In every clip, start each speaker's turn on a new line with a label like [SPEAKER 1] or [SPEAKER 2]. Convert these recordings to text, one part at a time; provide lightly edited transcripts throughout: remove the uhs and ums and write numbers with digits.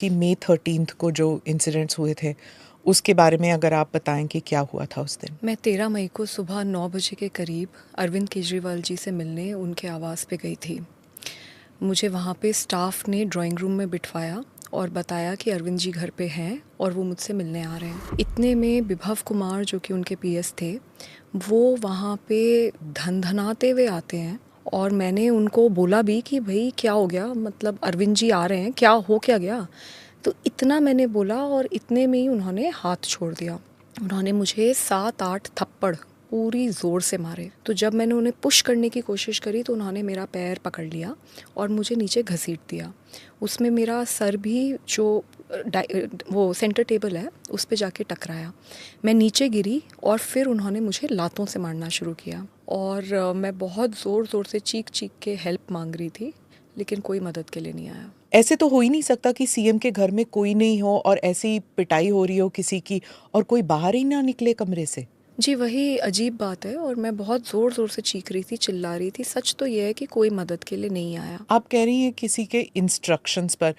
[SPEAKER 1] कि मई 13 को जो इंसिडेंट्स हुए थे उसके बारे में अगर आप बताएं कि क्या हुआ था उस दिन।
[SPEAKER 2] मैं 13 मई को सुबह 9 बजे के करीब अरविंद केजरीवाल जी से मिलने उनके आवास पे गई थी। मुझे वहाँ पे स्टाफ ने ड्राइंग रूम में बिठवाया और बताया कि अरविंद जी घर पे हैं और वो मुझसे मिलने आ रहे हैं। इतने में विभव कुमार जो कि उनके पीएस थे, वो वहाँ पे धनधनाते हुए आते हैं और मैंने उनको बोला भी कि भाई क्या हो गया, मतलब अरविंद जी आ रहे हैं, क्या गया। तो इतना मैंने बोला और इतने में ही उन्होंने हाथ छोड़ दिया। उन्होंने मुझे 7-8 थप्पड़ पूरी ज़ोर से मारे। तो जब मैंने उन्हें पुश करने की कोशिश करी तो उन्होंने मेरा पैर पकड़ लिया और मुझे नीचे घसीट दिया। उसमें मेरा सर भी जो वो सेंटर टेबल है उस पे जाके टकराया। मैं नीचे गिरी और फिर उन्होंने मुझे लातों से मारना शुरू किया और मैं बहुत ज़ोर ज़ोर से चीख चीख के हेल्प मांग रही थी, लेकिन कोई मदद के लिए नहीं आया।
[SPEAKER 1] ऐसे तो हो ही नहीं सकता कि सीएम के घर में कोई नहीं हो और ऐसी पिटाई हो रही हो किसी की और कोई बाहर ही ना निकले कमरे से।
[SPEAKER 2] जी, वही अजीब बात है और मैं बहुत ज़ोर ज़ोर से चीख रही थी, चिल्ला रही थी। सच तो ये है कि कोई मदद के लिए नहीं आया।
[SPEAKER 1] आप कह रही हैं किसी के इंस्ट्रक्शंस पर,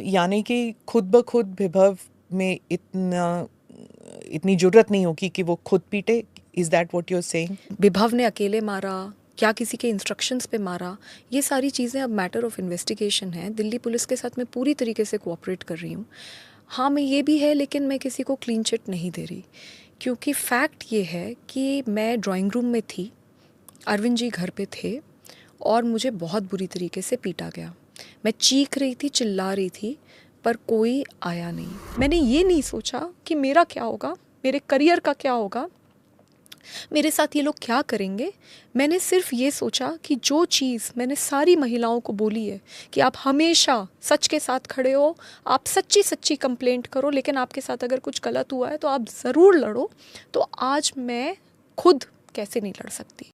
[SPEAKER 1] यानी कि खुद ब खुद विभव में इतनी जुर्रत नहीं होगी कि वो खुद पीटे। Is that what you are saying?
[SPEAKER 2] Vibhav ने अकेले मारा, क्या किसी के इंस्ट्रक्शंस पे मारा, ये सारी चीज़ें अब मैटर ऑफ इन्वेस्टिगेशन है। दिल्ली पुलिस के साथ मैं पूरी तरीके से कोऑपरेट कर रही हूँ। हाँ, मैं ये भी है, लेकिन मैं किसी को क्लीन चिट नहीं दे रही, क्योंकि फैक्ट ये है कि मैं ड्राइंग रूम में थी, अरविंद जी घर पे थे और मुझे बहुत बुरी तरीके से पीटा गया। मैं चीख रही थी, चिल्ला रही थी, पर कोई आया नहीं। मैंने ये नहीं सोचा कि मेरा क्या होगा, मेरे करियर का क्या होगा, मेरे साथ ये लोग क्या करेंगे। मैंने सिर्फ ये सोचा कि जो चीज़ मैंने सारी महिलाओं को बोली है कि आप हमेशा सच के साथ खड़े हो, आप सच्ची सच्ची कंप्लेंट करो, लेकिन आपके साथ अगर कुछ गलत हुआ है तो आप ज़रूर लड़ो। तो आज मैं खुद कैसे नहीं लड़ सकती।